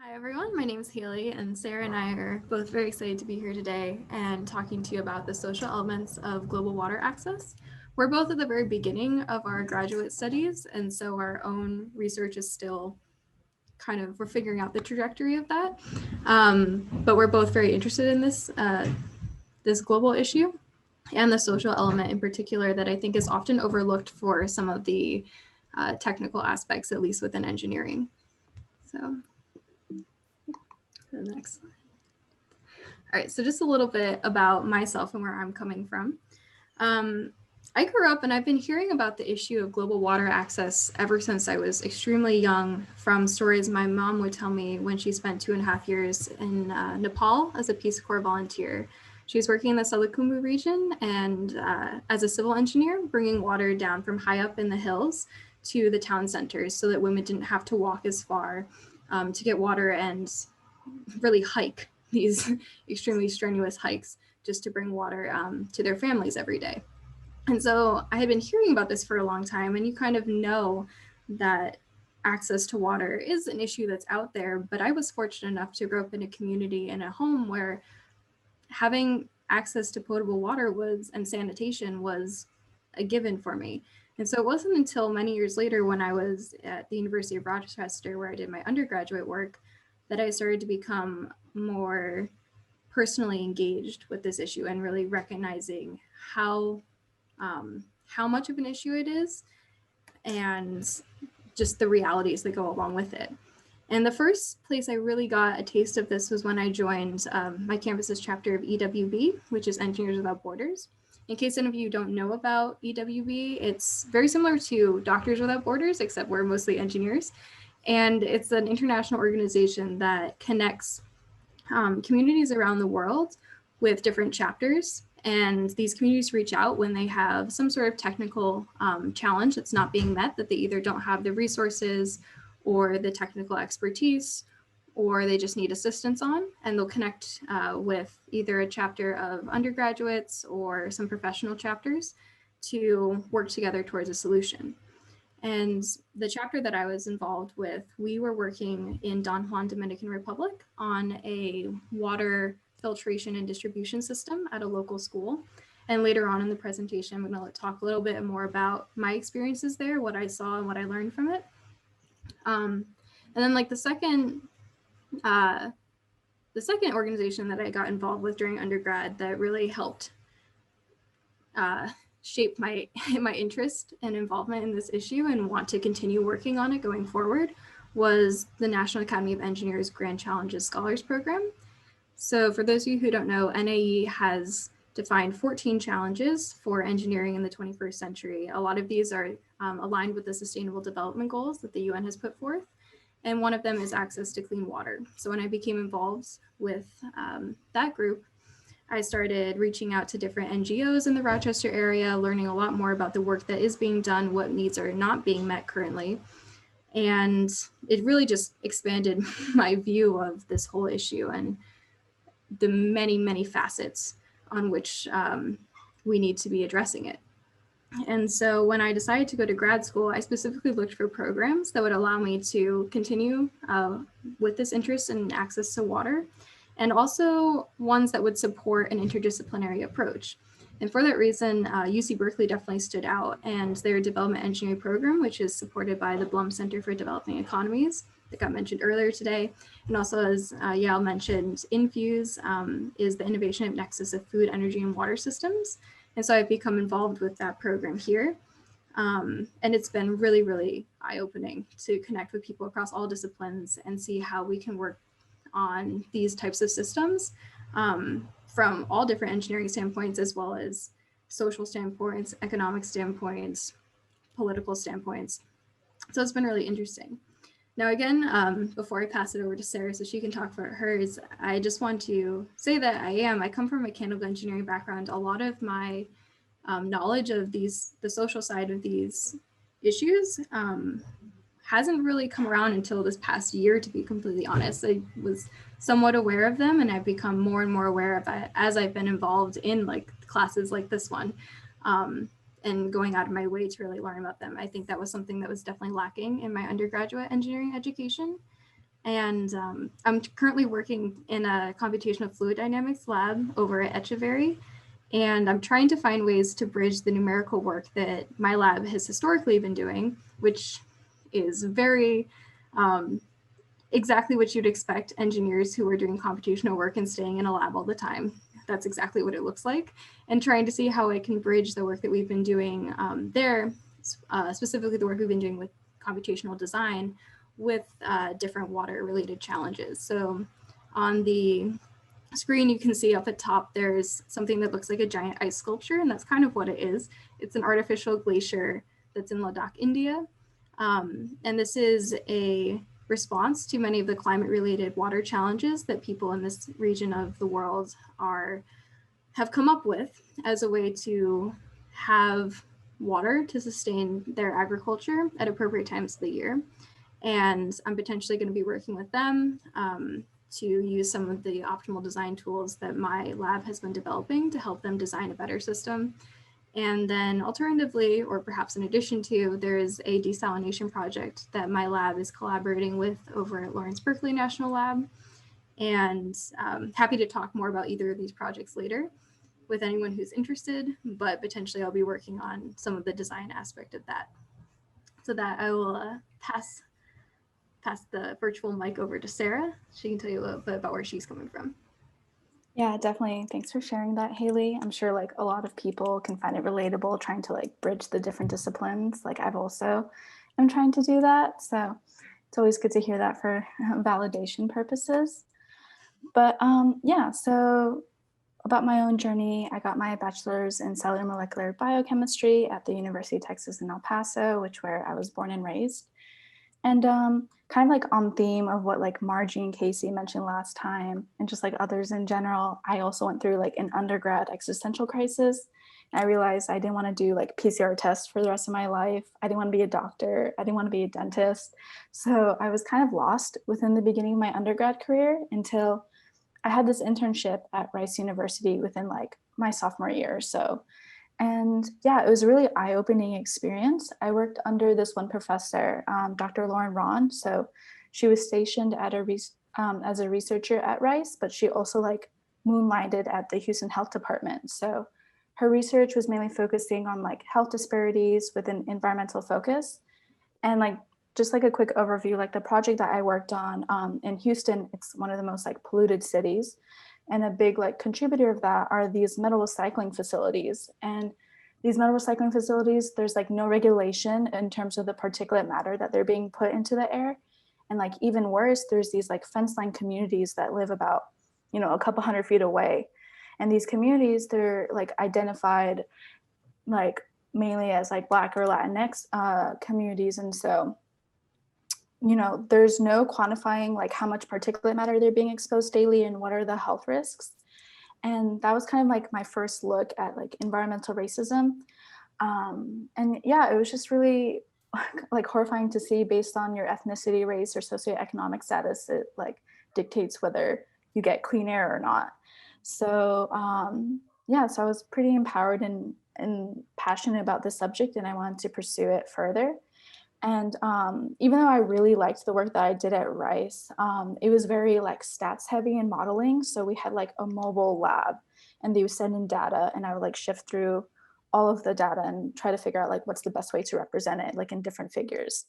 Hi everyone, my name is Haley and Sarah and I are both very excited to be here today and talking to you about the social elements of global water access. We're both at the very beginning of our graduate studies, and so our own research is still we're figuring out the trajectory of that. But we're both very interested in this global issue and the social element in particular that I think is often overlooked for some of the technical aspects, at least within engineering. So the next slide. All right, so just a little bit about myself and where I'm coming from. I grew up and I've been hearing about the issue of global water access ever since I was extremely young from stories my mom would tell me when she spent 2.5 years in Nepal as a Peace Corps volunteer. She was working in the Salakumbu region and as a civil engineer, bringing water down from high up in the hills to the town centers so that women didn't have to walk as far to get water and really hike these extremely strenuous hikes just to bring water to their families every day. And so I had been hearing about this for a long time, and you kind of know that access to water is an issue that's out there, but I was fortunate enough to grow up in a community and a home where having access to potable water and sanitation was a given for me. And so it wasn't until many years later when I was at the University of Rochester, where I did my undergraduate work, that I started to become more personally engaged with this issue and really recognizing how much of an issue it is and just the realities that go along with it. And the first place I really got a taste of this was when I joined my campus's chapter of EWB, which is Engineers Without Borders. In case any of you don't know about EWB, it's very similar to Doctors Without Borders, except we're mostly engineers. And it's an international organization that connects communities around the world with different chapters. And these communities reach out when they have some sort of technical challenge that's not being met, that they either don't have the resources or the technical expertise, or they just need assistance on, and they'll connect with either a chapter of undergraduates or some professional chapters to work together towards a solution. And the chapter that I was involved with, we were working in Don Juan, Dominican Republic on a water filtration and distribution system at a local school. And later on in the presentation, I'm going to talk a little bit more about my experiences there, what I saw and what I learned from it. And then like the second organization that I got involved with during undergrad that really helped shape my interest and involvement in this issue and want to continue working on it going forward was the National Academy of Engineers Grand Challenges Scholars Program. So for those of you who don't know, NAE has defined 14 challenges for engineering in the 21st century. A lot of these are aligned with the Sustainable Development Goals that the UN has put forth. And one of them is access to clean water. So when I became involved with that group, I started reaching out to different NGOs in the Rochester area, learning a lot more about the work that is being done, what needs are not being met currently. And it really just expanded my view of this whole issue and the many, many facets on which we need to be addressing it. And so when I decided to go to grad school, I specifically looked for programs that would allow me to continue with this interest in access to water, and also ones that would support an interdisciplinary approach. And for that reason, UC Berkeley definitely stood out, and their development engineering program, which is supported by the Blum Center for Developing Economies that got mentioned earlier today. And also, as Yael mentioned, Infuse is the innovation nexus of food, energy, and water systems. And so I've become involved with that program here. And it's been really, really eye-opening to connect with people across all disciplines and see how we can work on these types of systems from all different engineering standpoints, as well as social standpoints, economic standpoints, political standpoints. So it's been really interesting. Now, again, before I pass it over to Sarah so she can talk for hers, I just want to say that I come from a mechanical engineering background. A lot of my knowledge of the social side of these issues hasn't really come around until this past year, to be completely honest. I was somewhat aware of them, and I've become more and more aware of it as I've been involved in like classes like this one. And going out of my way to really learn about them. I think that was something that was definitely lacking in my undergraduate engineering education. And I'm currently working in a computational fluid dynamics lab over at Echeverry. And I'm trying to find ways to bridge the numerical work that my lab has historically been doing, which is very exactly what you'd expect engineers who are doing computational work and staying in a lab all the time. That's exactly what it looks like. And trying to see how I can bridge the work that we've been doing there, specifically the work we've been doing with computational design, with different water related challenges. So on the screen, you can see up at top, there's something that looks like a giant ice sculpture, and that's kind of what it is. It's an artificial glacier that's in Ladakh, India. And this is a response to many of the climate related water challenges that people in this region of the world have come up with as a way to have water to sustain their agriculture at appropriate times of the year. And I'm potentially going to be working with them to use some of the optimal design tools that my lab has been developing to help them design a better system. And then alternatively, or perhaps in addition to, there's a desalination project that my lab is collaborating with over at Lawrence Berkeley National Lab. And happy to talk more about either of these projects later with anyone who's interested, but potentially I'll be working on some of the design aspect of that. So that I will pass the virtual mic over to Sarah. She can tell you a little bit about where she's coming from. Yeah, definitely. Thanks for sharing that, Haley. I'm sure like a lot of people can find it relatable trying to like bridge the different disciplines. Like I've also am trying to do that. So it's always good to hear that for validation purposes. But yeah, so about my own journey, I got my bachelor's in cellular molecular biochemistry at the University of Texas in El Paso, which where I was born and raised. And kind of like on theme of what like Margie and Casey mentioned last time, and just like others in general, I also went through like an undergrad existential crisis. And I realized I didn't want to do like PCR tests for the rest of my life. I didn't want to be a doctor. I didn't want to be a dentist. So I was kind of lost within the beginning of my undergrad career until I had this internship at Rice University within like my sophomore year or so. And yeah, it was a really eye-opening experience. I worked under this one professor, Dr. Lauren Ron. So she was stationed at as a researcher at Rice, but she also like moonlighted at the Houston Health Department. So her research was mainly focusing on like health disparities with an environmental focus. And like just like a quick overview, like the project that I worked on in Houston, it's one of the most like polluted cities. And a big like contributor of that are these metal recycling facilities. And these metal recycling facilities, there's like no regulation in terms of the particulate matter that they're being put into the air. And like even worse, there's these like fence line communities that live about, you know, a couple hundred feet away. And these communities, they're like identified like mainly as like Black or Latinx communities. And so you know, there's no quantifying like how much particulate matter they're being exposed daily and what are the health risks. And that was kind of like my first look at like environmental racism. And yeah, it was just really like horrifying to see based on your ethnicity, race, or socioeconomic status, it like dictates whether you get clean air or not. So yeah, so I was pretty empowered and passionate about this subject and I wanted to pursue it further. And even though I really liked the work that I did at Rice, it was very like stats heavy and modeling. So we had like a mobile lab and they would send in data and I would like shift through all of the data and try to figure out like what's the best way to represent it like in different figures.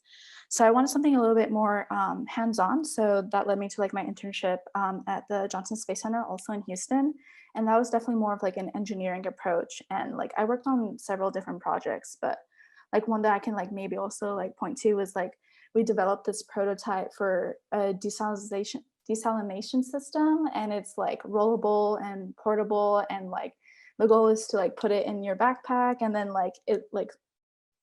So I wanted something a little bit more hands-on. So that led me to like my internship at the Johnson Space Center, also in Houston. And that was definitely more of like an engineering approach. And like I worked on several different projects, but like one that I can like maybe also like point to was like we developed this prototype for a desalination system and it's like rollable and portable and like the goal is to like put it in your backpack and then like it like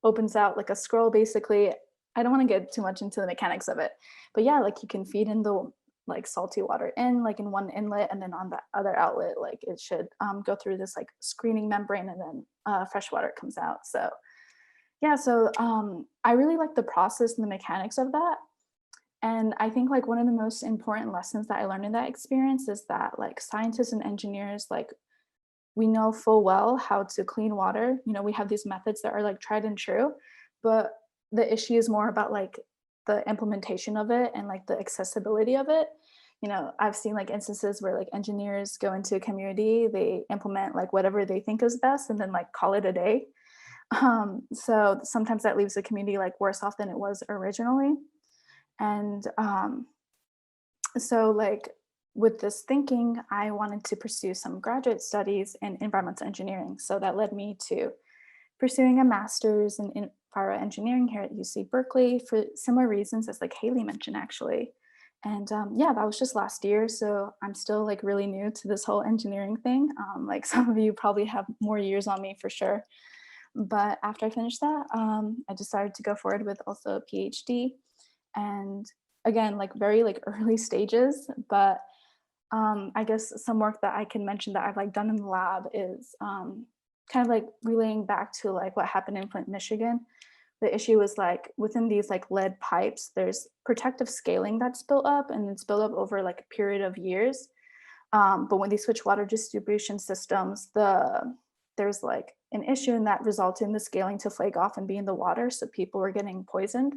opens out like a scroll basically. I don't want to get too much into the mechanics of it, but yeah, like you can feed in the like salty water in like in one inlet and then on the other outlet like it should go through this like screening membrane and then fresh water comes out. So yeah, so I really like the process and the mechanics of that. And I think like one of the most important lessons that I learned in that experience is that like scientists and engineers, like we know full well how to clean water. You know, we have these methods that are like tried and true, but the issue is more about like the implementation of it and like the accessibility of it. You know, I've seen like instances where like engineers go into a community, they implement like whatever they think is best and then like call it a day. So sometimes that leaves the community like worse off than it was originally. And so like with this thinking, I wanted to pursue some graduate studies in environmental engineering. So that led me to pursuing a master's in engineering here at UC Berkeley for similar reasons as like Haley mentioned actually. And yeah, that was just last year. So I'm still like really new to this whole engineering thing. Like some of you probably have more years on me for sure. But after I finished that, I decided to go forward with also a PhD. And again, like very like early stages, but I guess some work that I can mention that I've like done in the lab is kind of like relaying back to like what happened in Flint, Michigan. The issue is like within these like lead pipes, there's protective scaling that's built up and it's built up over like a period of years. But when they switch water distribution systems, there's like an issue and that resulted in the scaling to flake off and be in the water. So people were getting poisoned.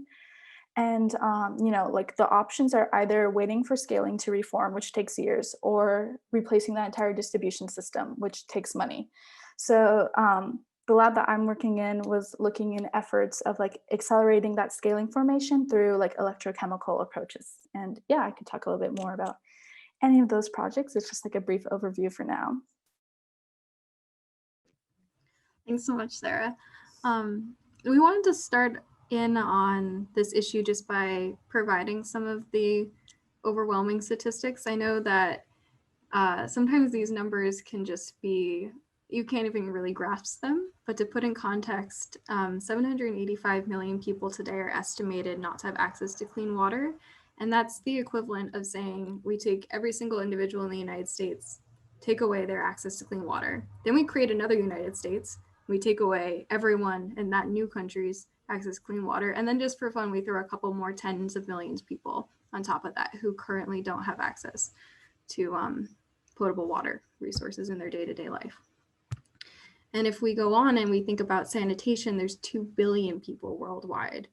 And, you know, like the options are either waiting for scaling to reform, which takes years, or replacing that entire distribution system, which takes money. So the lab that I'm working in was looking in efforts of like accelerating that scaling formation through like electrochemical approaches. And yeah, I could talk a little bit more about any of those projects. It's just like a brief overview for now. Thanks so much, Sarah. We wanted to start in on this issue just by providing some of the overwhelming statistics. I know that sometimes these numbers can just be, you can't even really grasp them, but to put in context, 785 million people today are estimated not to have access to clean water. And that's the equivalent of saying we take every single individual in the United States, take away their access to clean water. Then we create another United States, we take away everyone in that new country's access to clean water. And then just for fun, we throw a couple more tens of millions of people on top of that who currently don't have access to potable water resources in their day-to-day life. And if we go on and we think about sanitation, there's 2 billion people worldwide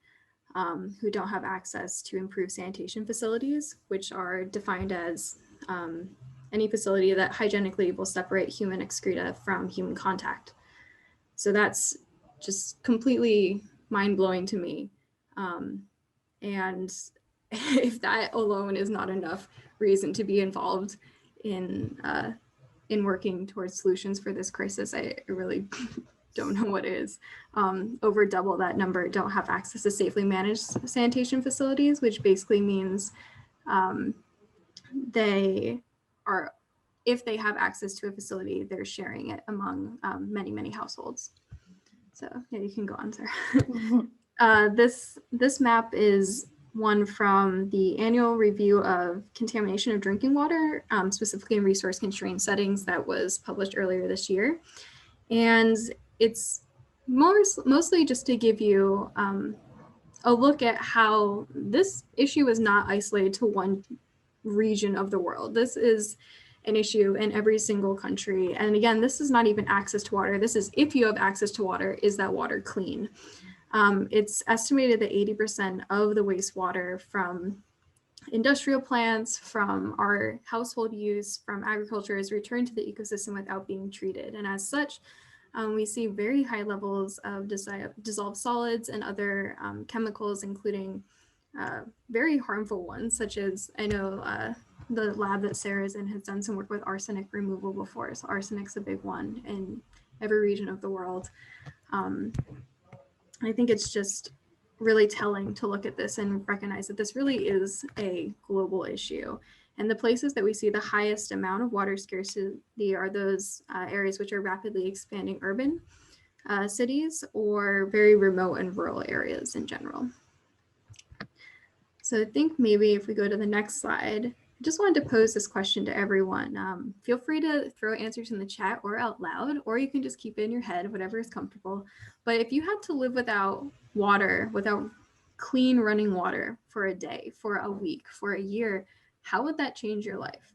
who don't have access to improved sanitation facilities, which are defined as any facility that hygienically will separate human excreta from human contact. So that's just completely mind-blowing to me. And if that alone is not enough reason to be involved in working towards solutions for this crisis, I really don't know what is. Over double that number don't have access to safely managed sanitation facilities, which basically means they are, if they have access to a facility, they're sharing it among many, many households. So yeah, you can go on, Sarah. This map is one from the annual review of contamination of drinking water, specifically in resource constrained settings that was published earlier this year. And it's mostly just to give you a look at how this issue is not isolated to one region of the world. This is an issue in every single country. And again, this is not even access to water. This is if you have access to water, is that water clean? It's estimated that 80% of the wastewater from industrial plants, from our household use, from agriculture is returned to the ecosystem without being treated. And as such, we see very high levels of dissolved solids and other chemicals, including very harmful ones, such as, I know the lab that Sarah's in has done some work with arsenic removal before. So arsenic's a big one in every region of the world. I think it's just really telling to look at this and recognize that this really is a global issue. And the places that we see the highest amount of water scarcity are those areas which are rapidly expanding urban cities or very remote and rural areas in general. So I think maybe if we go to the next slide, I just wanted to pose this question to everyone. Feel free to throw answers in the chat or out loud, or you can just keep it in your head, whatever is comfortable. But if you had to live without water, without clean running water for a day, for a week, for a year, how would that change your life?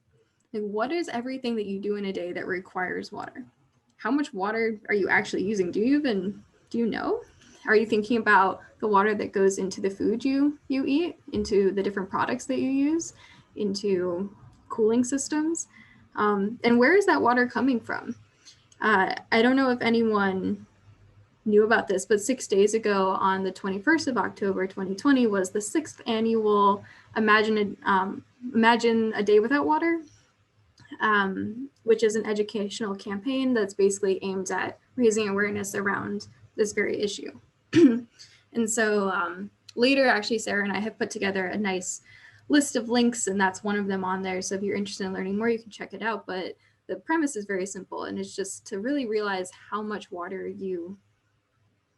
Like, what is everything that you do in a day that requires water? How much water are you actually using? Do you know? Are you thinking about the water that goes into the food you eat, into the different products that you use, into cooling systems? And where is that water coming from? I don't know if anyone knew about this, but 6 days ago on the 21st of October 2020 was the 6th annual Imagine a Day Without Water, which is an educational campaign that's basically aimed at raising awareness around this very issue. And so later, actually, Sarah and I have put together a nice list of links, and that's one of them on there. So if you're interested in learning more, you can check it out. But the premise is very simple, and it's just to really realize how much water you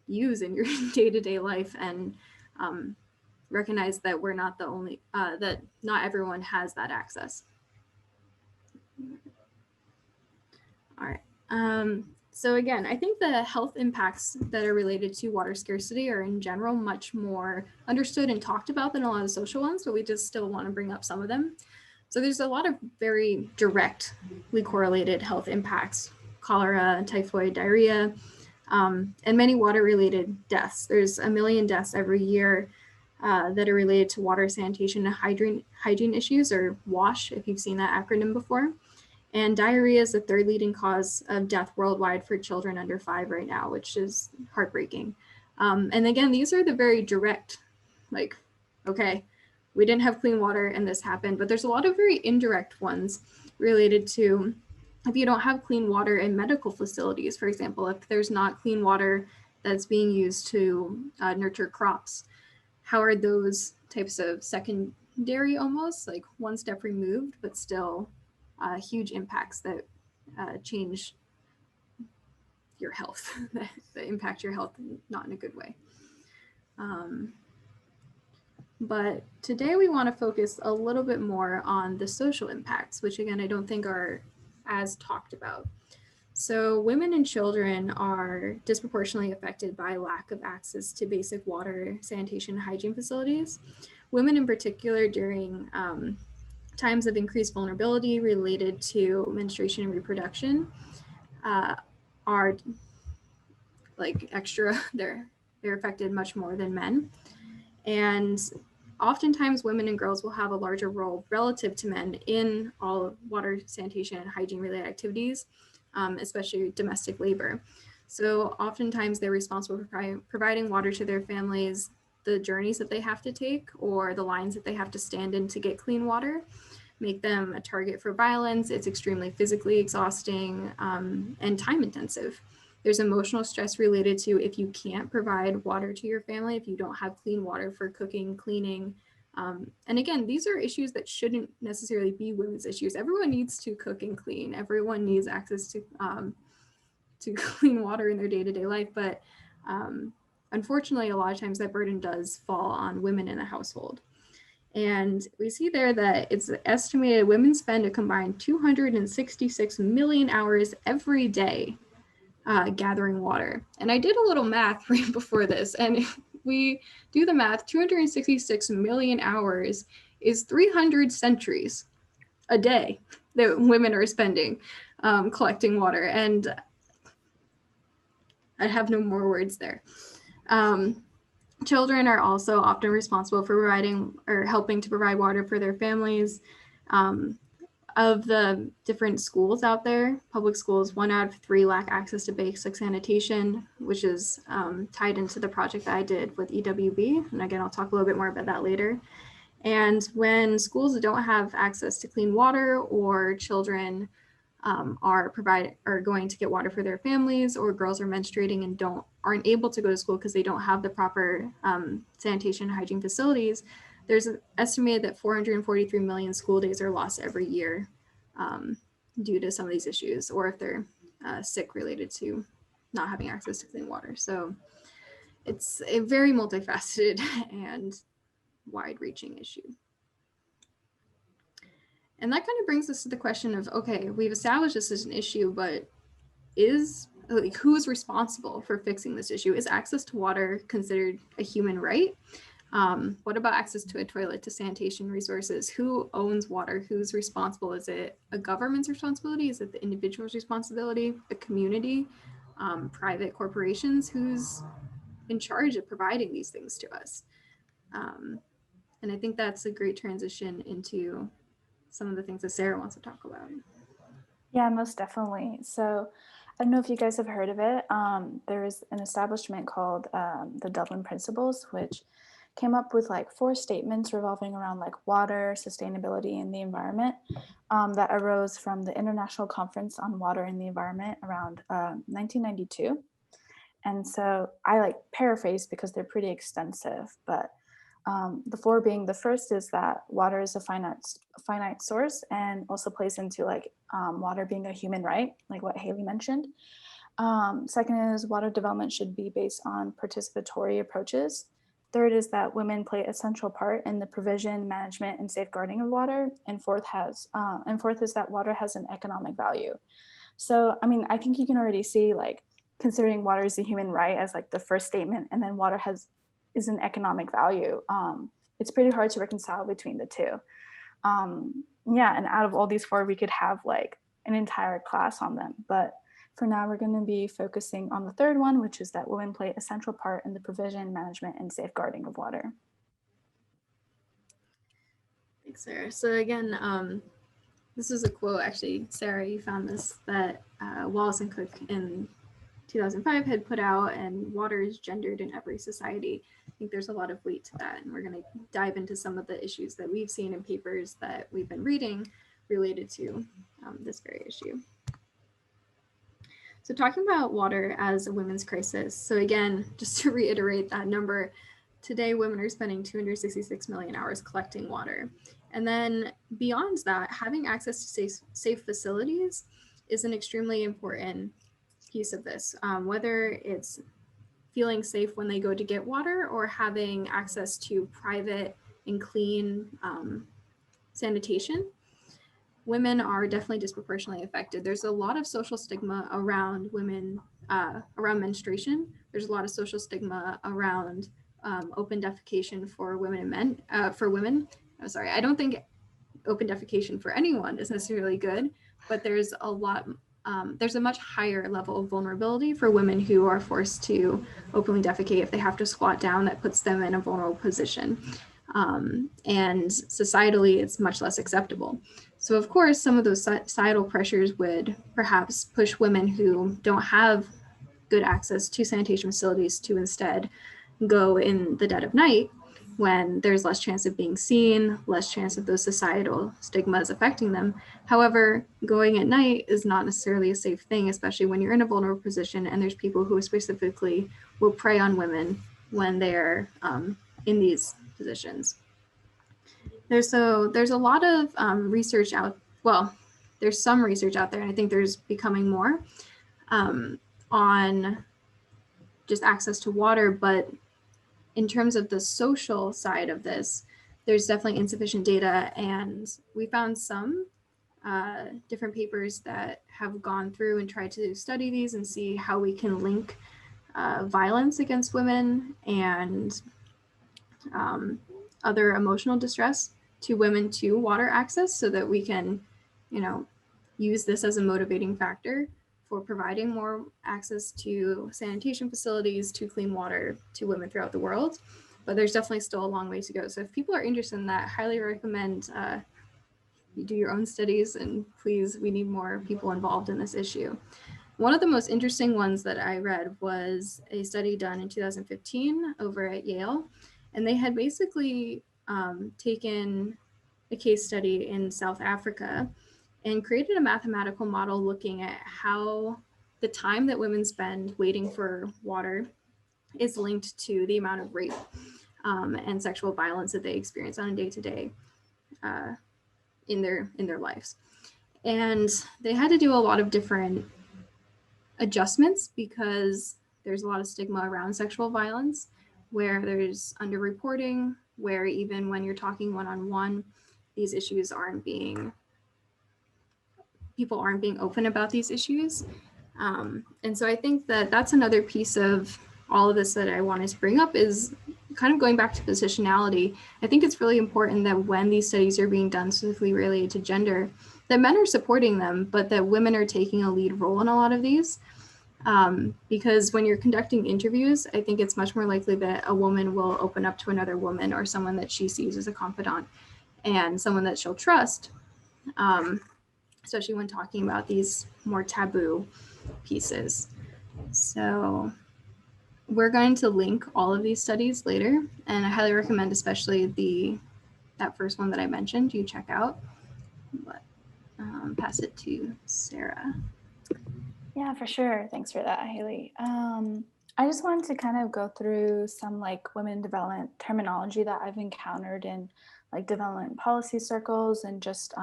use in your day-to-day life, and recognize that we're not the only, that not everyone has that access. All right. So again, I think the health impacts that are related to water scarcity are in general much more understood and talked about than a lot of social ones, but we just still want to bring up some of them. So there's a lot of very directly correlated health impacts: cholera, typhoid, diarrhea, and many water-related deaths. There's 1 million deaths every year that are related to water, sanitation, and hygiene issues, or WASH, if you've seen that acronym before. And diarrhea is the 3rd leading cause of death worldwide for children under 5 right now, which is heartbreaking. And again, these are the very direct, like, okay, we didn't have clean water and this happened, but there's a lot of very indirect ones related to if you don't have clean water in medical facilities, for example, if there's not clean water that's being used to nurture crops, how are those types of secondary, almost like one step removed, but still huge impacts that change your health, that impact your health, not in a good way. But today we want to focus a little bit more on the social impacts, which again, I don't think are as talked about. So women and children are disproportionately affected by lack of access to basic water, sanitation, and hygiene facilities. Women in particular during times of increased vulnerability related to menstruation and reproduction are like extra, they're affected much more than men. And oftentimes women and girls will have a larger role relative to men in all of water, sanitation, and hygiene related activities, especially domestic labor. So oftentimes they're responsible for providing water to their families, the journeys that they have to take, or the lines that they have to stand in to get clean water make them a target for violence. It's extremely physically exhausting and time intensive. There's emotional stress related to if you can't provide water to your family, if you don't have clean water for cooking, cleaning. And again, these are issues that shouldn't necessarily be women's issues. Everyone needs to cook and clean. Everyone needs access to clean water in their day-to-day life. But unfortunately, a lot of times that burden does fall on women in a household. And we see there that it's estimated women spend a combined 266 million hours every day gathering water. And I did a little math right before this, and if we do the math, 266 million hours is 300 centuries a day that women are spending collecting water. And I have no more words there. Children are also often responsible for providing or helping to provide water for their families. Of the different schools out there, public schools, 1 out of 3 lack access to basic sanitation, which is tied into the project that I did with EWB. And again, I'll talk a little bit more about that later. And when schools don't have access to clean water, or children are going to get water for their families, or girls are menstruating and aren't able to go to school because they don't have the proper sanitation and hygiene facilities, there's an estimated that 443 million school days are lost every year due to some of these issues, or if they're sick related to not having access to clean water. So it's a very multifaceted and wide-reaching issue. And that kind of brings us to the question of, okay, we've established this as an issue, but who is responsible for fixing this issue? Is access to water considered a human right? What about access to a toilet, to sanitation resources? Who owns water? Who's responsible? Is it a government's responsibility? Is it the individual's responsibility? The community? Private corporations? in charge of providing these things to us. And I think that's a great transition into some of the things that Sarah wants to talk about. Yeah, most definitely. So I don't know if you guys have heard of it. There is an establishment called the Dublin Principles, which came up with like 4 statements revolving around like water, sustainability, and the environment that arose from the International Conference on Water and the Environment around 1992. And so I like paraphrase because they're pretty extensive, but the 4 being, the first is that water is a finite source and also plays into like water being a human right, like what Haley mentioned. Second is water development should be based on participatory approaches. Third is that women play a central part in the provision, management, and safeguarding of water. And fourth is that water has an economic value. So, I mean, I think you can already see like considering water is a human right as like the first statement, and then water is an economic value. It's pretty hard to reconcile between the two. Yeah, and out of all these 4, we could have like an entire class on them. But for now, we're going to be focusing on the third one, which is that women play a central part in the provision, management, and safeguarding of water. Thanks, Sarah. So again, this is a quote, actually, Sarah, you found this, that Wallace and Cook in 2005 had put out, and water is gendered in every society. I think there's a lot of weight to that, and we're going to dive into some of the issues that we've seen in papers that we've been reading related to this very issue. So talking about water as a women's crisis. So again, just to reiterate that number, today women are spending 266 million hours collecting water. And then beyond that, having access to safe facilities is an extremely important piece of this, whether it's feeling safe when they go to get water or having access to private and clean sanitation. Women are definitely disproportionately affected. There's a lot of social stigma around women, around menstruation. There's a lot of social stigma around open defecation for women and men, for women. I'm sorry, I don't think open defecation for anyone is necessarily good, but there's a lot, there's a much higher level of vulnerability for women who are forced to openly defecate. If they have to squat down, that puts them in a vulnerable position. And societally, it's much less acceptable. So of course, some of those societal pressures would perhaps push women who don't have good access to sanitation facilities to instead go in the dead of night when there's less chance of being seen, less chance of those societal stigmas affecting them. However, going at night is not necessarily a safe thing, especially when you're in a vulnerable position and there's people who specifically will prey on women when they're in these positions. There's a lot of research there's some research out there, and I think there's becoming more on just access to water, but in terms of the social side of this, there's definitely insufficient data, and we found some different papers that have gone through and tried to study these and see how we can link violence against women and other emotional distress to women to water access, so that we can, use this as a motivating factor for providing more access to sanitation facilities, to clean water to women throughout the world. But there's definitely still a long way to go. So if people are interested in that, I highly recommend you do your own studies, and please, we need more people involved in this issue. One of the most interesting ones that I read was a study done in 2015 over at Yale, and they had basically taken a case study in South Africa and created a mathematical model looking at how the time that women spend waiting for water is linked to the amount of rape and sexual violence that they experience on a day-to-day in their lives. And they had to do a lot of different adjustments because there's a lot of stigma around sexual violence, where there's underreporting, where even when you're talking one-on-one, these issues people aren't being open about these issues. And so I think that that's another piece of all of this that I wanted to bring up, is kind of going back to positionality. I think it's really important that when these studies are being done specifically related to gender, that men are supporting them, but that women are taking a lead role in a lot of these. Because when you're conducting interviews, I think it's much more likely that a woman will open up to another woman or someone that she sees as a confidant and someone that she'll trust, especially when talking about these more taboo pieces. So we're going to link all of these studies later, and I highly recommend especially that first one that I mentioned you check out. But pass it to Sarah. Yeah, for sure. Thanks for that, Haley. I just wanted to kind of go through some like women development terminology that I've encountered in like development policy circles and just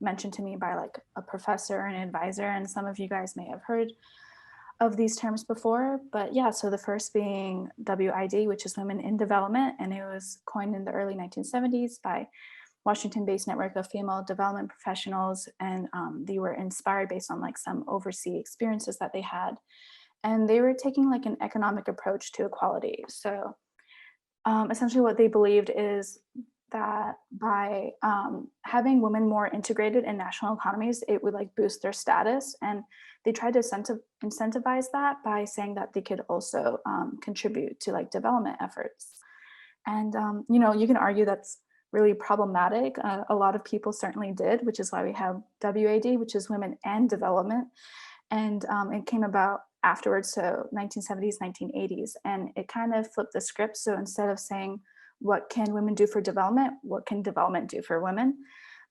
mentioned to me by like a professor or an advisor. And some of you guys may have heard of these terms before. But yeah, so the first being WID, which is Women in Development, and it was coined in the early 1970s by Washington-based network of female development professionals, and they were inspired based on like some overseas experiences that they had, and they were taking like an economic approach to equality. So essentially what they believed is that by having women more integrated in national economies, it would like boost their status, and they tried to incentivize that by saying that they could also contribute to like development efforts. And you can argue that's really problematic. A lot of people certainly did, which is why we have WAD, which is Women and Development. And it came about afterwards, so 1970s, 1980s. And it kind of flipped the script. So instead of saying, what can women do for development? What can development do for women?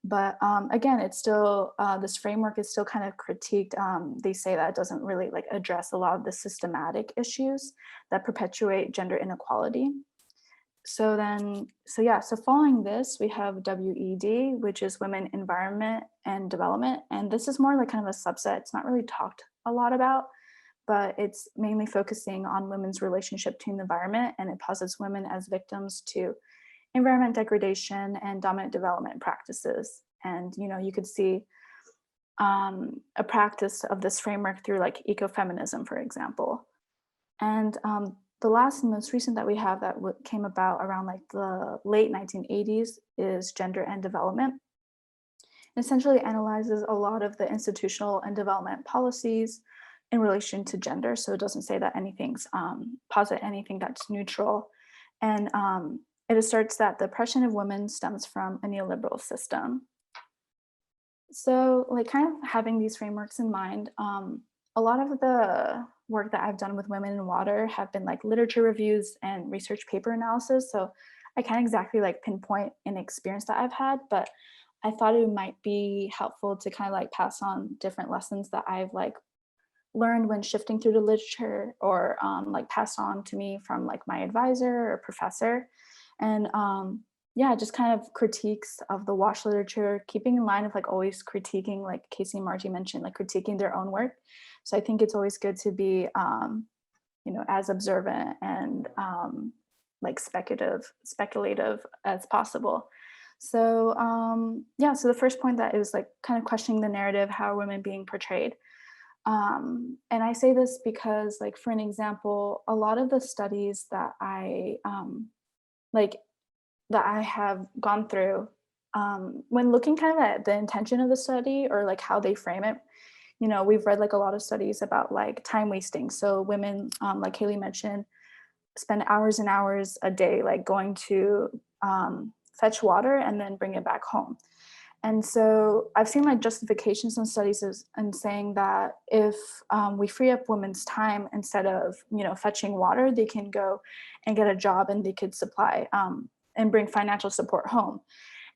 But again, it's still, this framework is still kind of critiqued. They say that it doesn't really like address a lot of the systematic issues that perpetuate gender inequality. So following this, we have WED, which is Women, Environment, and Development. And this is more like kind of a subset. It's not really talked a lot about, but it's mainly focusing on women's relationship to the environment, and it posits women as victims to environment degradation and dominant development practices. And, you could see a practice of this framework through like ecofeminism, for example. And the last and most recent that we have that came about around like the late 1980s is Gender and Development. It essentially analyzes a lot of the institutional and development policies in relation to gender. So it doesn't say that anything's posit anything that's neutral. And it asserts that the oppression of women stems from a neoliberal system. So like kind of having these frameworks in mind, a lot of the work that I've done with women in water have been like literature reviews and research paper analysis. So I can't exactly like pinpoint an experience that I've had, but I thought it might be helpful to kind of like pass on different lessons that I've like learned when shifting through the literature, or like passed on to me from like my advisor or professor. And just kind of critiques of the WASH literature, keeping in mind of like always critiquing, like Casey and Margie mentioned, like critiquing their own work. So I think it's always good to be, as observant and like speculative as possible. So so the first point that it was like kind of questioning the narrative, how are women being portrayed? And I say this because, like, for an example, a lot of the studies that I that I have gone through, when looking kind of at the intention of the study or like how they frame it, we've read like a lot of studies about like time wasting. So women, like Haley mentioned, spend hours and hours a day like going to fetch water and then bring it back home. And so I've seen like justifications and studies and saying that if we free up women's time, instead of, fetching water, they can go and get a job and they could supply and bring financial support home.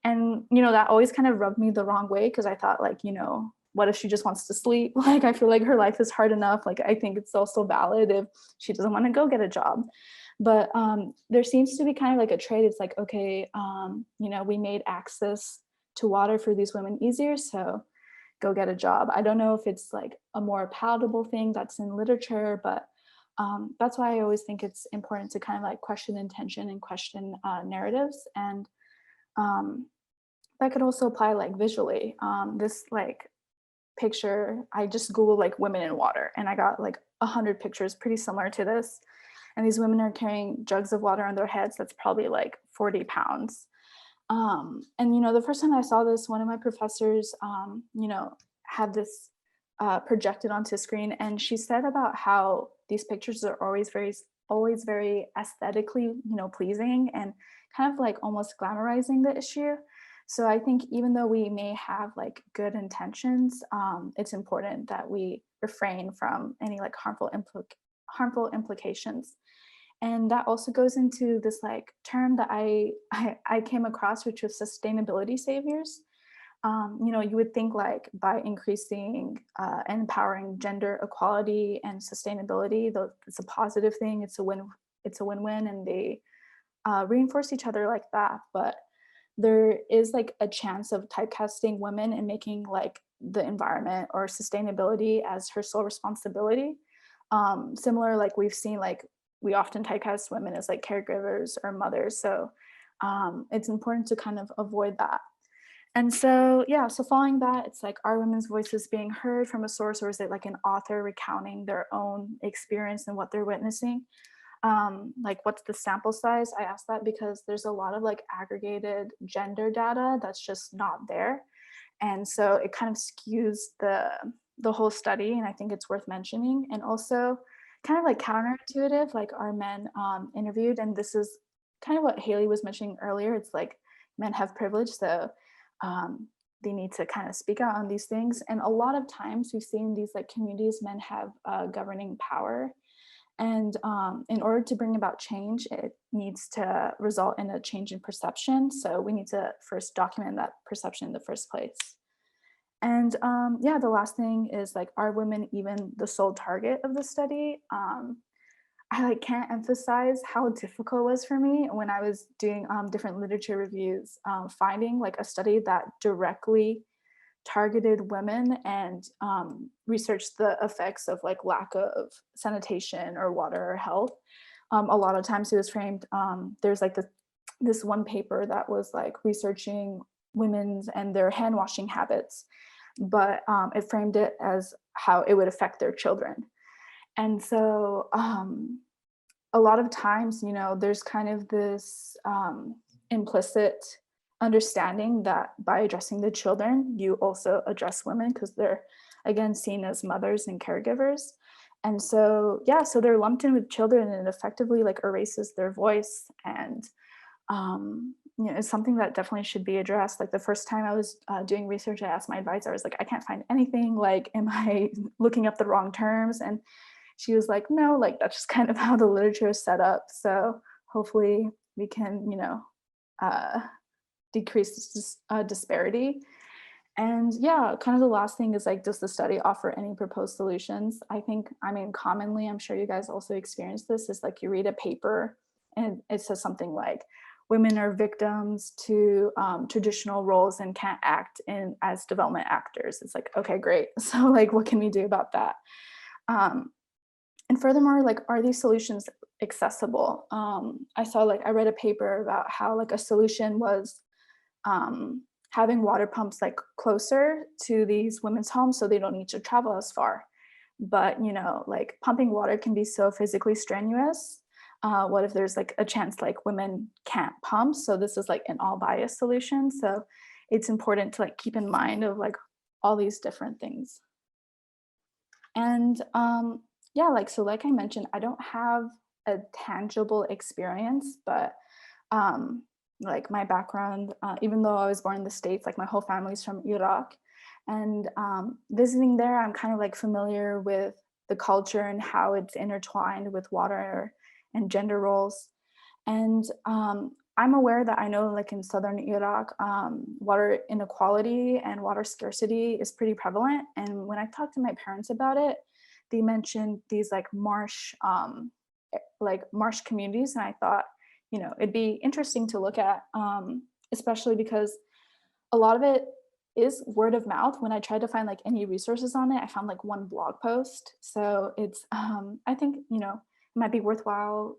And, that always kind of rubbed me the wrong way, because I thought like, what if she just wants to sleep? Like, I feel like her life is hard enough. Like, I think it's also valid if she doesn't want to go get a job. But there seems to be kind of like a trade. It's like, okay, we made access to water for these women easier, so go get a job. I don't know if it's like a more palatable thing that's in literature, but that's why I always think it's important to kind of like question intention and question narratives. And that could also apply like visually. This like picture, I just Googled like women in water, and I got like 100 pictures pretty similar to this. And these women are carrying jugs of water on their heads that's probably like 40 pounds. And the first time I saw this, one of my professors had this projected onto screen, and she said about how these pictures are always very aesthetically, pleasing and kind of like almost glamorizing the issue. So I think even though we may have like good intentions, it's important that we refrain from any like harmful implications. And that also goes into this like term that I came across, which was sustainability saviors. You would think like by increasing and empowering gender equality and sustainability, though it's a positive thing, it's a win-win, and they reinforce each other like that. But there is like a chance of typecasting women and making like the environment or sustainability as her sole responsibility. Similar, like we've seen, like we often typecast women as like caregivers or mothers. So it's important to kind of avoid that. And so, yeah, so following that, it's like, are women's voices being heard from a source, or is it like an author recounting their own experience and what they're witnessing? Like, what's the sample size? I ask that because there's a lot of like aggregated gender data that's just not there. And so it kind of skews the whole study, and I think it's worth mentioning. And also kind of like counterintuitive, like are men interviewed? And this is kind of what Haley was mentioning earlier. It's like men have privilege, so they need to kind of speak out on these things. And a lot of times we've seen these like communities, men have governing power. And in order to bring about change, it needs to result in a change in perception. So we need to first document that perception in the first place. And yeah, the last thing is like, are women even the sole target of the study? I like can't emphasize how difficult it was for me when I was doing different literature reviews, finding like a study that directly targeted women and researched the effects of like lack of sanitation or water or health. A lot of times it was framed, there's like this one paper that was like researching women's and their hand washing habits, but it framed it as how it would affect their children. And so a lot of times, there's kind of this implicit understanding that by addressing the children, you also address women because they're, again, seen as mothers and caregivers. And so, yeah, so they're lumped in with children, and it effectively like erases their voice. And it's something that definitely should be addressed. Like the first time I was doing research, I asked my advisor, I was like, I can't find anything. Like, am I looking up the wrong terms? And she was like, no, like that's just kind of how the literature is set up. So hopefully we can, decrease this disparity. And yeah, kind of the last thing is like, does the study offer any proposed solutions? Commonly, I'm sure you guys also experience this, is like you read a paper and it says something like, women are victims to traditional roles and can't act as development actors. It's like, okay, great. So like, what can we do about that? And furthermore, like, are these solutions accessible? I read a paper about how like a solution was having water pumps like closer to these women's homes so they don't need to travel as far. But, like pumping water can be so physically strenuous. What if there's like a chance like women can't pump? So this is like an all bias solution. So it's important to like keep in mind of like all these different things. And yeah, like I mentioned, I don't have a tangible experience, but like my background, even though I was born in the States, like my whole family's from Iraq. And visiting there, I'm kind of like familiar with the culture and how it's intertwined with water and gender roles. And I'm aware that I know like in southern Iraq, water inequality and water scarcity is pretty prevalent. And when I talked to my parents about it, they mentioned these like marsh communities. And I thought, it'd be interesting to look at, especially because a lot of it is word of mouth. When I tried to find like any resources on it, I found like one blog post. So it's, I think, it might be worthwhile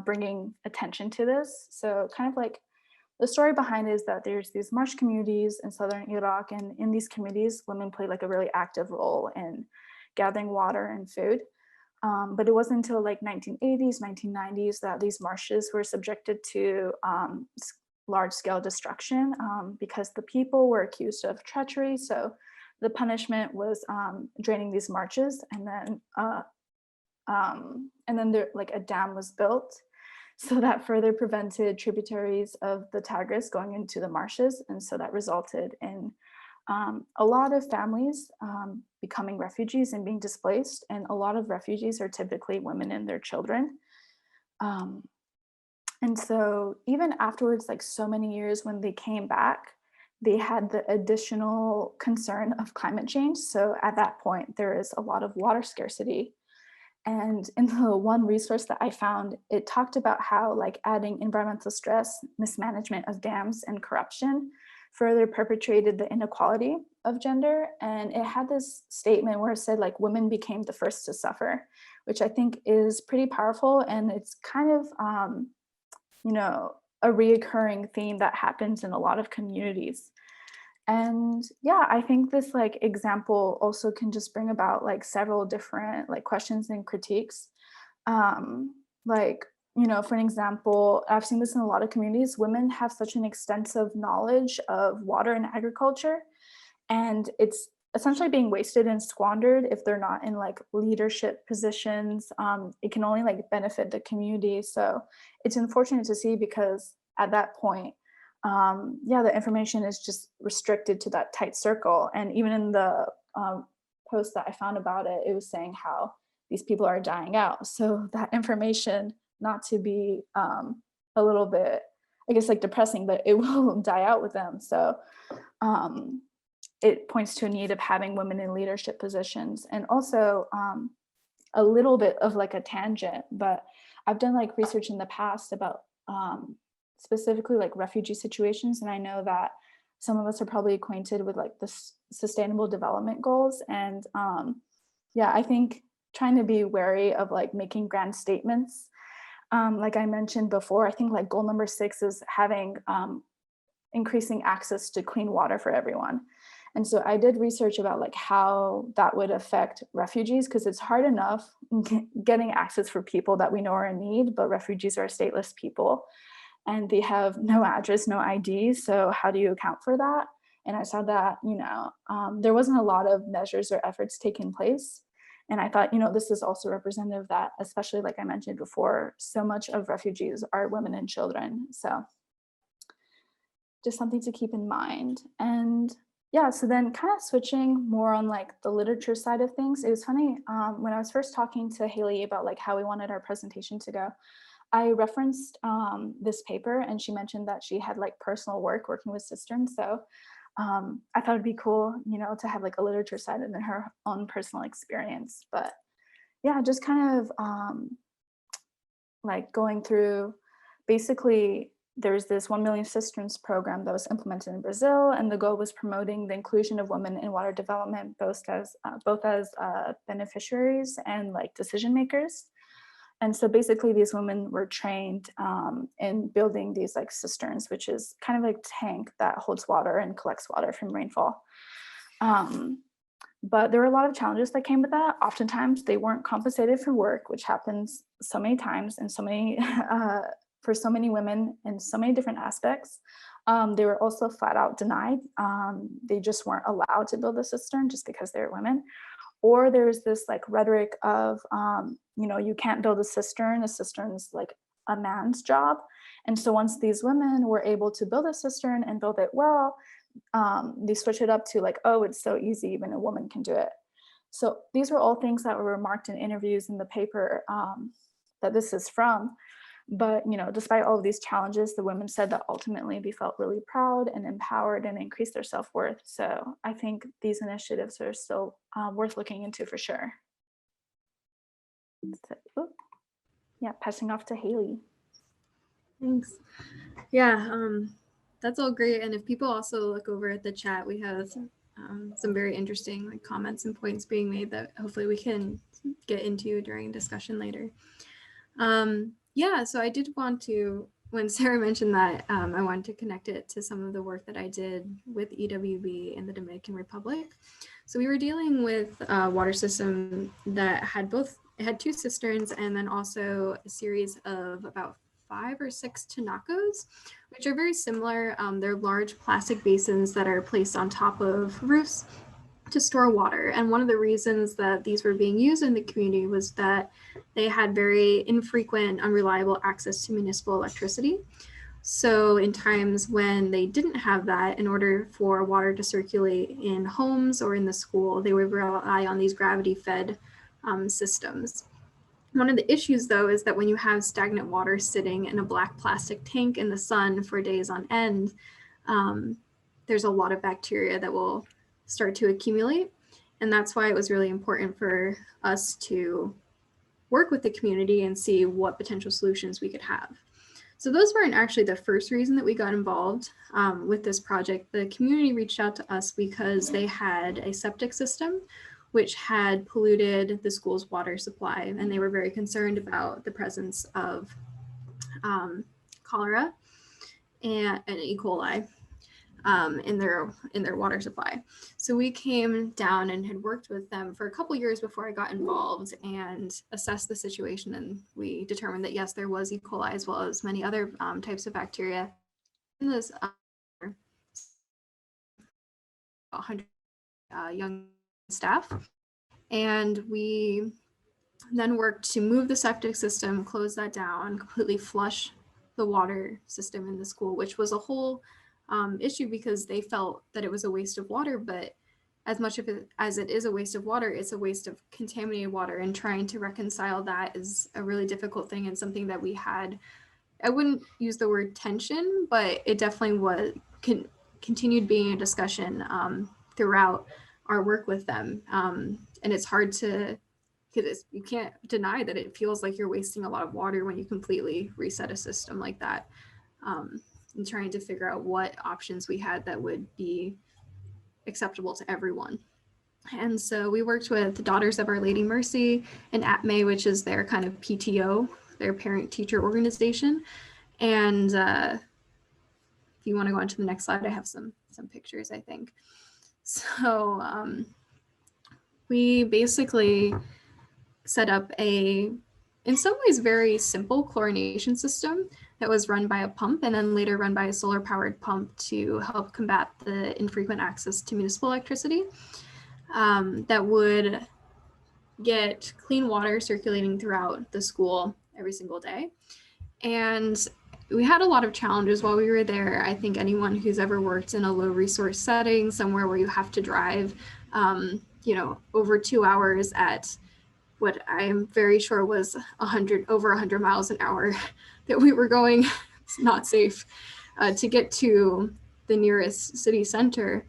bringing attention to this. So kind of like the story behind it is that there's these marsh communities in southern Iraq, and in these communities, women play like a really active role in gathering water and food. But it wasn't until like 1980s, 1990s that these marshes were subjected to large-scale destruction because the people were accused of treachery. So the punishment was draining these marshes, and then there, like, a dam was built, so that further prevented tributaries of the Tigris going into the marshes, and so that resulted in a lot of families becoming refugees and being displaced, and a lot of refugees are typically women and their children. Um, and so even afterwards, like so many years when they came back, they had the additional concern of climate change. So at that point, there is a lot of water scarcity. And in the one resource that I found, it talked about how like adding environmental stress, mismanagement of dams, and corruption further perpetuated the inequality of gender. And it had this statement where it said like women became the first to suffer, which I think is pretty powerful. And it's kind of, you know, a reoccurring theme that happens in a lot of communities. And yeah, I think this like example also can just bring about like several different like questions and critiques. Like, you know, for an example, I've seen this in a lot of communities. Women have such an extensive knowledge of water and agriculture, and it's essentially being wasted and squandered if they're not in like leadership positions. It can only like benefit the community. So it's unfortunate to see because at that point, yeah, the information is just restricted to that tight circle. And even in the post that I found about it, it was saying how these people are dying out. So that information, not to be a little bit, I guess, like depressing, but it will die out with them. So um, it points to a need of having women in leadership positions. And also a little bit of like a tangent, but I've done like research in the past about specifically like refugee situations. And I know that some of us are probably acquainted with like the sustainable development goals. And yeah, I think trying to be wary of like making grand statements. Like I mentioned before, I think like goal number 6 is having increasing access to clean water for everyone. And so I did research about like how that would affect refugees, because it's hard enough getting access for people that we know are in need, but refugees are stateless people and they have no address, no ID. So how do you account for that? And I saw that, you know, there wasn't a lot of measures or efforts taking place. And I thought, you know, this is also representative that, especially like I mentioned before, so much of refugees are women and children. So just something to keep in mind. And yeah, so then kind of switching more on like the literature side of things, it was funny when I was first talking to Haley about like how we wanted our presentation to go, I referenced this paper and she mentioned that she had like personal work working with cisterns. So I thought it'd be cool, you know, to have like a literature side and then her own personal experience. But yeah, just kind of like going through, basically there's this 1 million cisterns program that was implemented in Brazil, and the goal was promoting the inclusion of women in water development, both as beneficiaries and like decision makers. And so basically these women were trained in building these like cisterns, which is kind of like a tank that holds water and collects water from rainfall. But there were a lot of challenges that came with that. Oftentimes they weren't compensated for work, which happens so many times and so many for so many women in so many different aspects. They were also flat out denied. They just weren't allowed to build a cistern just because they're women. Or there's this like rhetoric of, you know, you can't build a cistern's like a man's job. And so once these women were able to build a cistern and build it well, they switch it up to like, oh, it's so easy, even a woman can do it. So these were all things that were remarked in interviews in the paper that this is from. But, you know, despite all of these challenges, the women said that ultimately they felt really proud and empowered and increased their self-worth. So I think these initiatives are still worth looking into for sure. So, yeah, passing off to Haley. Thanks. Yeah, that's all great. And if people also look over at the chat, we have some very interesting like comments and points being made that hopefully we can get into during discussion later. Yeah, so I did want to, when Sarah mentioned that, I wanted to connect it to some of the work that I did with EWB in the Dominican Republic. So we were dealing with a water system that had it had 2 cisterns and then also a series of about 5 or 6 tinacos, which are very similar. They're large plastic basins that are placed on top of roofs. to store water. And one of the reasons that these were being used in the community was that they had very infrequent, unreliable access to municipal electricity. So in times when they didn't have that, in order for water to circulate in homes or in the school, they would rely on these gravity-fed systems. One of the issues, though, is that when you have stagnant water sitting in a black plastic tank in the sun for days on end, there's a lot of bacteria that will start to accumulate. And that's why it was really important for us to work with the community and see what potential solutions we could have. So those weren't actually the first reason that we got involved with this project. The community reached out to us because they had a septic system which had polluted the school's water supply, and they were very concerned about the presence of cholera and E. coli in their water supply. So we came down and had worked with them for a couple years before I got involved and assessed the situation. And we determined that yes, there was E. coli as well as many other types of bacteria in this 100 young staff. And we then worked to move the septic system, close that down, completely flush the water system in the school, which was a whole issue because they felt that it was a waste of water. But as much of it as it is a waste of water, it's a waste of contaminated water, and trying to reconcile that is a really difficult thing and something that we had. I wouldn't use the word tension, but it definitely was continued being a discussion throughout our work with them. And it's hard to, because you can't deny that it feels like you're wasting a lot of water when you completely reset a system like that. And trying to figure out what options we had that would be acceptable to everyone. And so we worked with the Daughters of Our Lady Mercy and APME, which is their kind of PTO, their parent teacher organization. And if you want to go on to the next slide, I have some pictures, I think. So we basically set up a, in some ways, very simple chlorination system that was run by a pump and then later run by a solar powered pump to help combat the infrequent access to municipal electricity that would get clean water circulating throughout the school every single day. And we had a lot of challenges while we were there. I think anyone who's ever worked in a low resource setting, somewhere where you have to drive, over 2 hours at what I'm very sure was over 100 miles an hour that we were going, it's not safe, to get to the nearest city center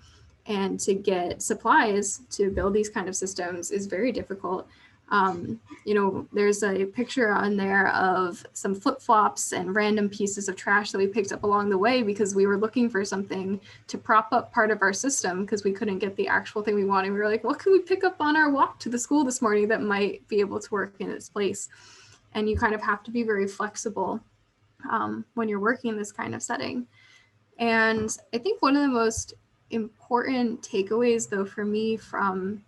and to get supplies to build these kind of systems is very difficult. There's a picture on there of some flip-flops and random pieces of trash that we picked up along the way because we were looking for something to prop up part of our system because we couldn't get the actual thing we wanted. We were like, what can we pick up on our walk to the school this morning that might be able to work in its place? And you kind of have to be very flexible when you're working in this kind of setting. And I think one of the most important takeaways, though, for me from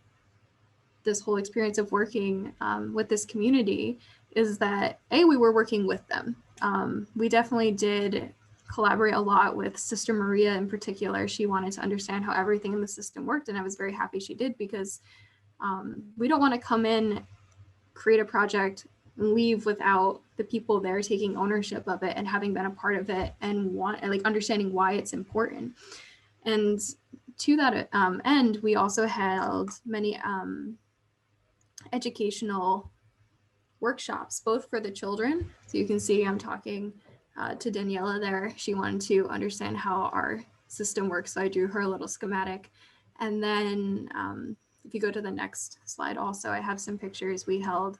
this whole experience of working with this community is that we were working with them. We definitely did collaborate a lot with Sister Maria in particular. She wanted to understand how everything in the system worked, and I was very happy she did because we don't want to come in, create a project, and leave without the people there taking ownership of it and having been a part of it and understanding why it's important. And to that end, we also held many educational workshops, both for the children. So you can see I'm talking to Daniela there. She wanted to understand how our system works, so I drew her a little schematic. And then if you go to the next slide also, I have some pictures. We held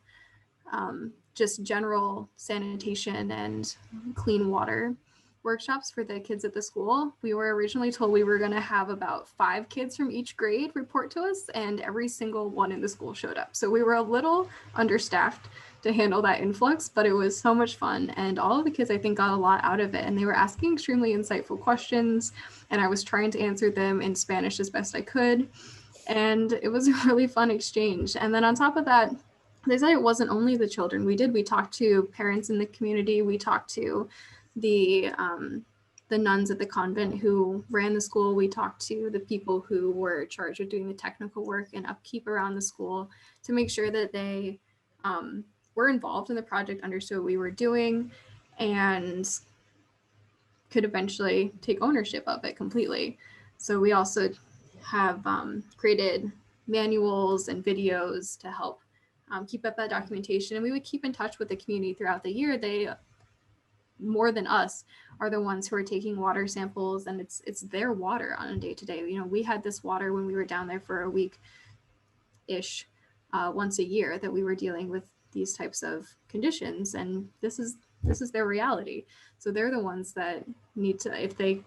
just general sanitation and clean water workshops for the kids at the school. We were originally told we were going to have about 5 kids from each grade report to us, and every single one in the school showed up. So we were a little understaffed to handle that influx, but it was so much fun. And all of the kids, I think, got a lot out of it. And they were asking extremely insightful questions, and I was trying to answer them in Spanish as best I could. And it was a really fun exchange. And then on top of that, they said it wasn't only the children. We talked to parents in the community. We talked to the the nuns at the convent who ran the school. We talked to the people who were charged with doing the technical work and upkeep around the school to make sure that they were involved in the project, understood what we were doing, and could eventually take ownership of it completely. So we also have created manuals and videos to help keep up that documentation. And we would keep in touch with the community throughout the year. They, more than us, are the ones who are taking water samples, and it's their water on a day-to-day. You know, we had this water when we were down there for a week-ish once a year that we were dealing with these types of conditions, and this is their reality. So they're the ones that need to, if they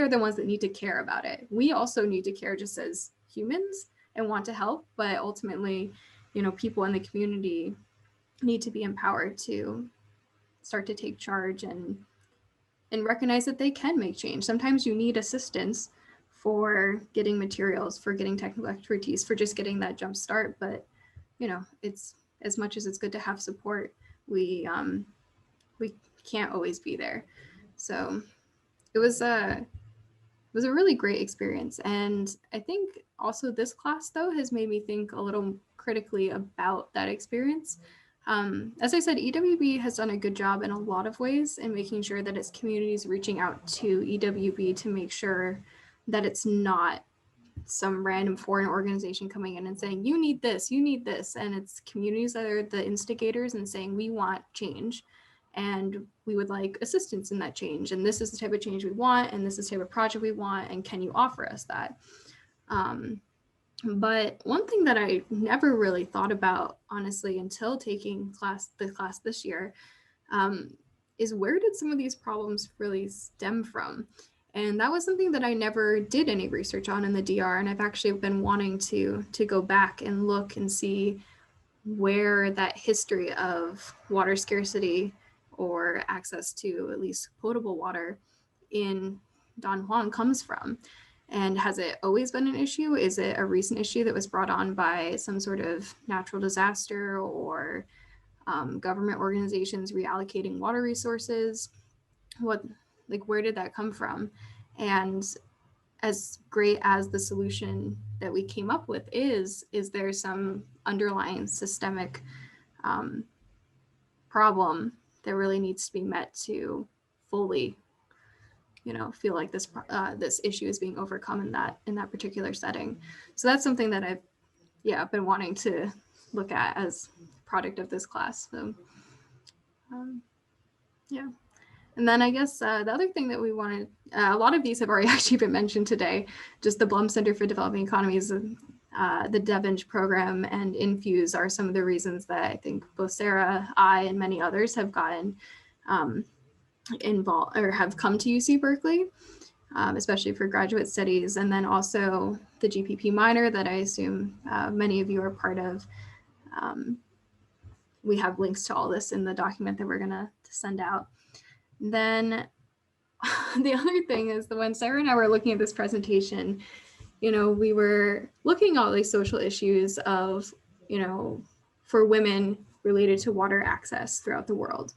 are the ones that need to care about it. We also need to care just as humans and want to help, but ultimately, you know, people in the community need to be empowered to start to take charge and recognize that they can make change. Sometimes you need assistance for getting materials, for getting technical expertise, for just getting that jump start. But you know, it's, as much as it's good to have support, we can't always be there. So it was a really great experience. And I think also this class though has made me think a little critically about that experience. As I said, EWB has done a good job in a lot of ways in making sure that its community is reaching out to EWB to make sure that it's not some random foreign organization coming in and saying, you need this, and it's communities that are the instigators and saying, we want change and we would like assistance in that change, and this is the type of change we want, and this is the type of project we want, and can you offer us that? But one thing that I never really thought about, honestly, until taking the class this year, is where did some of these problems really stem from? And that was something that I never did any research on in the DR, and I've actually been wanting to go back and look and see where that history of water scarcity or access to at least potable water in Don Juan comes from. And has it always been an issue? Is it a recent issue that was brought on by some sort of natural disaster or government organizations reallocating water resources? Where did that come from? And as great as the solution that we came up with is there some underlying systemic problem that really needs to be met to fully, you know, feel like this issue is being overcome in that particular setting? So that's something that I've been wanting to look at as product of this class. So yeah. And then I guess the other thing that we wanted, a lot of these have already actually been mentioned today, just the Blum Center for Developing Economies, the DevEng program, and Infuse are some of the reasons that I think both Sara, I, and many others have gotten involved or have come to UC Berkeley, especially for graduate studies. And then also the GPP minor that I assume many of you are part of. We have links to all this in the document that we're going to send out. Then the other thing is that when Sara and I were looking at this presentation, you know, we were looking at all these social issues of, you know, for women related to water access throughout the world.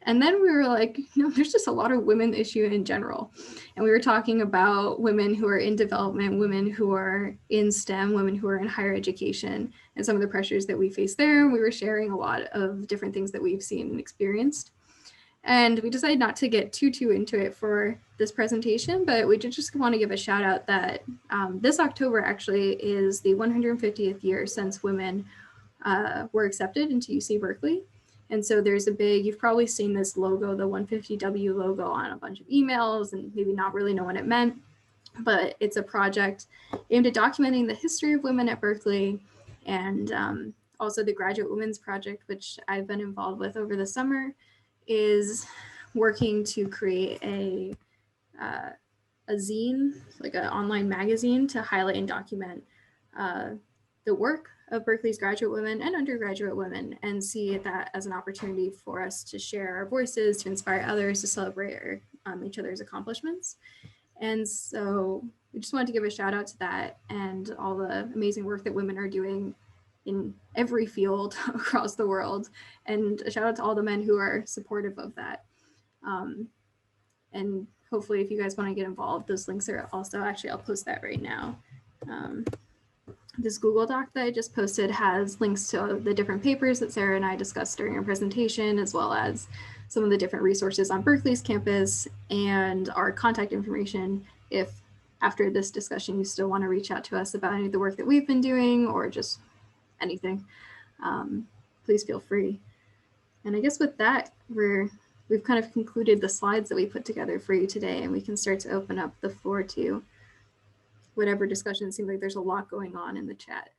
And then we were like, you know, there's just a lot of women issue in general. And we were talking about women who are in development, women who are in STEM, women who are in higher education, and some of the pressures that we face there. And we were sharing a lot of different things that we've seen and experienced. And we decided not to get too into it for this presentation, but we just want to give a shout out that this October actually is the 150th year since women were accepted into UC Berkeley. And so there's a big, you've probably seen this logo, the 150W logo, on a bunch of emails and maybe not really know what it meant, but it's a project aimed at documenting the history of women at Berkeley, and also the Graduate Women's Project, which I've been involved with over the summer, is working to create a zine, like an online magazine, to highlight and document the work of Berkeley's graduate women and undergraduate women, and see that as an opportunity for us to share our voices, to inspire others, to celebrate each other's accomplishments. And so we just wanted to give a shout out to that and all the amazing work that women are doing in every field across the world, and a shout out to all the men who are supportive of that. And hopefully if you guys want to get involved, those links are also, actually I'll post that right now. This Google Doc that I just posted has links to the different papers that Sara and I discussed during our presentation, as well as some of the different resources on Berkeley's campus and our contact information if after this discussion you still want to reach out to us about any of the work that we've been doing or just anything. Please feel free. And I guess with that, we've kind of concluded the slides that we put together for you today, and we can start to open up the floor to whatever discussion. It seems like there's a lot going on in the chat.